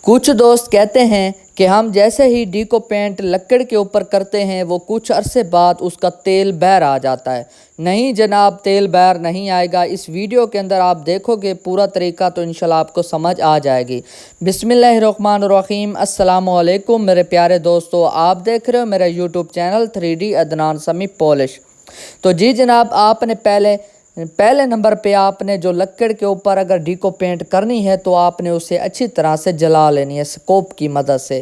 کچھ دوست کہتے ہیں کہ ہم جیسے ہی ڈیکو پینٹ لکڑ کے اوپر کرتے ہیں وہ کچھ عرصے بعد اس کا تیل باہر آ جاتا ہے۔ نہیں جناب، تیل باہر نہیں آئے گا۔ اس ویڈیو کے اندر آپ دیکھو گے پورا طریقہ تو انشاءاللہ آپ کو سمجھ آ جائے گی۔ بسم اللہ الرحمن الرحیم۔ السلام علیکم میرے پیارے دوستو، آپ دیکھ رہے ہو میرا یوٹیوب چینل 3D عدنان سمی پولش۔ تو جی جناب، آپ نے پہلے نمبر پہ آپ نے جو لکڑ کے اوپر اگر ڈیکو پینٹ کرنی ہے تو آپ نے اسے اچھی طرح سے جلا لینی ہے سکوپ کی مدد سے۔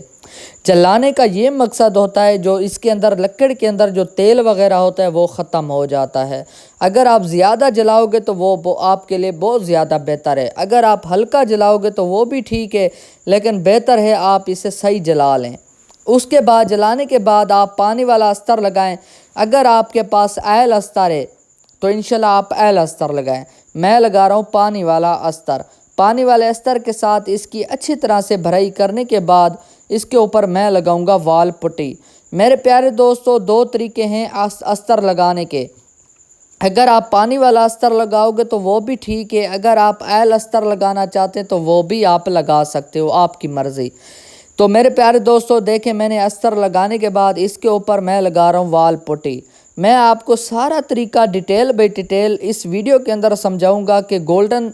جلانے کا یہ مقصد ہوتا ہے جو اس کے اندر لکڑ کے اندر جو تیل وغیرہ ہوتا ہے وہ ختم ہو جاتا ہے۔ اگر آپ زیادہ جلاؤ گے تو وہ آپ کے لیے بہت زیادہ بہتر ہے۔ اگر آپ ہلکا جلاؤ گے تو وہ بھی ٹھیک ہے، لیکن بہتر ہے آپ اسے صحیح جلا لیں۔ اس کے بعد جلانے کے بعد آپ پانی والا استر لگائیں۔ اگر آپ کے پاس آئل استر ہے تو انشاءاللہ آپ آئل استر لگائیں۔ میں لگا رہا ہوں پانی والا استر۔ پانی والے استر کے ساتھ اس کی اچھی طرح سے بھرائی کرنے کے بعد اس کے اوپر میں لگاؤں گا وال پٹی۔ میرے پیارے دوستو، دو طریقے ہیں استر لگانے کے۔ اگر آپ پانی والا استر لگاؤ گے تو وہ بھی ٹھیک ہے، اگر آپ آئل استر لگانا چاہتے ہیں تو وہ بھی آپ لگا سکتے ہو، آپ کی مرضی۔ تو میرے پیارے دوستو دیکھیں، میں نے استر لگانے کے بعد اس کے اوپر میں لگا رہا ہوں وال پٹی۔ میں آپ کو سارا طریقہ ڈیٹیل بائی ڈیٹیل اس ویڈیو کے اندر سمجھاؤں گا کہ گولڈن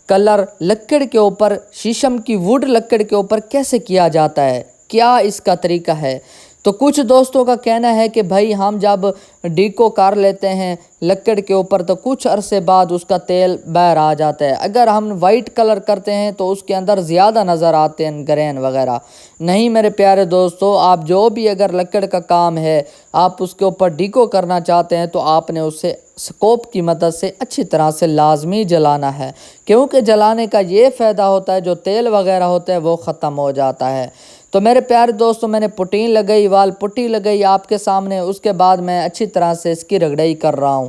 کلر لکڑ کے اوپر، شیشم کی ووڈ لکڑ کے اوپر کیسے کیا جاتا ہے، کیا اس کا طریقہ ہے۔ تو کچھ دوستوں کا کہنا ہے کہ بھائی ہم جب ڈیکو کر لیتے ہیں لکڑ کے اوپر تو کچھ عرصے بعد اس کا تیل باہر آ جاتا ہے۔ اگر ہم وائٹ کلر کرتے ہیں تو اس کے اندر زیادہ نظر آتے ہیں گرین وغیرہ۔ نہیں میرے پیارے دوستو، آپ جو بھی اگر لکڑ کا کام ہے آپ اس کے اوپر ڈیکو کرنا چاہتے ہیں تو آپ نے اسے سکوپ کی مدد سے اچھی طرح سے لازمی جلانا ہے، کیونکہ جلانے کا یہ فائدہ ہوتا ہے جو تیل وغیرہ ہوتا ہے وہ ختم ہو جاتا ہے۔ تو میرے پیارے دوستو، میں نے پٹین لگائی، وال پٹی لگائی آپ کے سامنے۔ اس کے بعد میں اچھی طرح سے اس کی رگڑائی کر رہا ہوں۔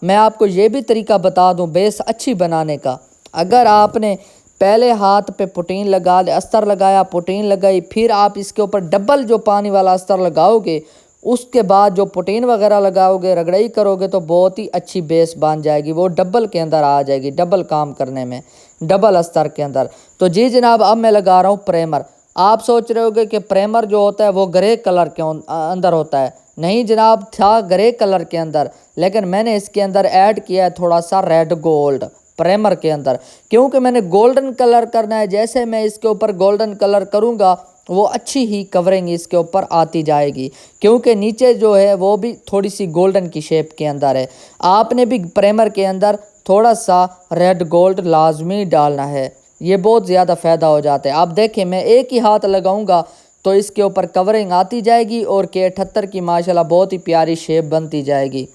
میں آپ کو یہ بھی طریقہ بتا دوں بیس اچھی بنانے کا۔ اگر آپ نے پہلے ہاتھ پہ پٹین لگا لے، استر لگایا، پٹین لگائی، پھر آپ اس کے اوپر ڈبل جو پانی والا استر لگاؤ گے، اس کے بعد جو پٹین وغیرہ لگاؤ گے، رگڑائی کرو گے تو بہت ہی اچھی بیس بن جائے گی، وہ ڈبل کے اندر آ جائے گی، ڈبل کام کرنے میں، ڈبل استر کے اندر۔ تو جی جناب، اب میں لگا رہا ہوں پریمر۔ آپ سوچ رہے ہوگے کہ پریمر جو ہوتا ہے وہ گرے کلر کے اندر ہوتا ہے۔ نہیں جناب، تھا گرے کلر کے اندر، لیکن میں نے اس کے اندر ایڈ کیا ہے تھوڑا سا ریڈ گولڈ پریمر کے اندر، کیونکہ میں نے گولڈن کلر کرنا ہے۔ جیسے میں اس کے اوپر گولڈن کلر کروں گا وہ اچھی ہی کورنگ اس کے اوپر آتی جائے گی، کیونکہ نیچے جو ہے وہ بھی تھوڑی سی گولڈن کی شیپ کے اندر ہے۔ آپ نے بھی پریمر کے اندر تھوڑا سا ریڈ گولڈ لازمی ڈالنا ہے، یہ بہت زیادہ فائدہ ہو جاتا ہے۔ آپ دیکھیں، میں ایک ہی ہاتھ لگاؤں گا تو اس کے اوپر کورنگ آتی جائے گی اور K78 کی ماشاءاللہ بہت ہی پیاری شیپ بنتی جائے گی۔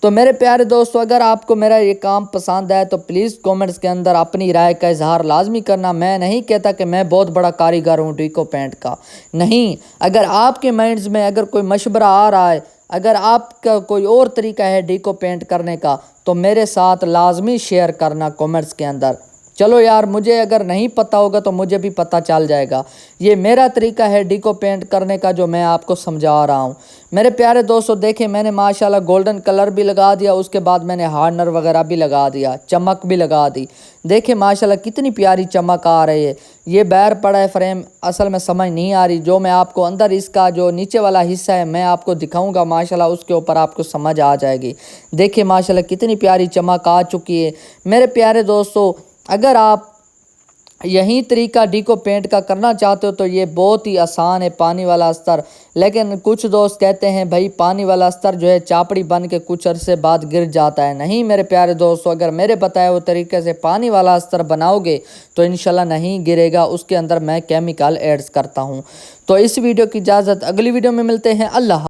تو میرے پیارے دوستو، اگر آپ کو میرا یہ کام پسند ہے تو پلیز کومنٹس کے اندر اپنی رائے کا اظہار لازمی کرنا۔ میں نہیں کہتا کہ میں بہت بڑا کاریگر ہوں ڈیکو پینٹ کا، نہیں۔ اگر آپ کے مائنڈز میں اگر کوئی مشورہ آ رہا ہے، اگر آپ کا کوئی اور طریقہ ہے ڈیکو پینٹ کرنے کا تو میرے ساتھ لازمی شیئر کرنا کومنٹس کے اندر۔ چلو یار، مجھے اگر نہیں پتہ ہوگا تو مجھے بھی پتہ چل جائے گا۔ یہ میرا طریقہ ہے ڈیکو پینٹ کرنے کا جو میں آپ کو سمجھا رہا ہوں۔ میرے پیارے دوستو دیکھیں، میں نے ماشاءاللہ گولڈن کلر بھی لگا دیا، اس کے بعد میں نے ہارڈنر وغیرہ بھی لگا دیا، چمک بھی لگا دی۔ دیکھیں ماشاءاللہ کتنی پیاری چمک آ رہی ہے۔ یہ باہر پڑا ہے فریم، اصل میں سمجھ نہیں آ رہی، جو میں آپ کو اندر اس کا جو نیچے والا حصہ ہے میں آپ کو دکھاؤں گا، ماشاءاللہ اس کے اوپر آپ کو سمجھ آ جائے گی۔ دیکھیں ماشاءاللہ کتنی پیاری چمک آ چکی ہے۔ میرے پیارے دوستو، اگر آپ یہی طریقہ ڈیکو پینٹ کا کرنا چاہتے ہو تو یہ بہت ہی آسان ہے، پانی والا استر۔ لیکن کچھ دوست کہتے ہیں بھائی پانی والا استر جو ہے چاپڑی بن کے کچھ عرصے بعد گر جاتا ہے۔ نہیں میرے پیارے دوستو، اگر میرے بتائے ہوئے طریقے سے پانی والا استر بناؤ گے تو انشاءاللہ نہیں گرے گا، اس کے اندر میں کیمیکل ایڈز کرتا ہوں۔ تو اس ویڈیو کی اجازت، اگلی ویڈیو میں ملتے ہیں، اللہ حافظ۔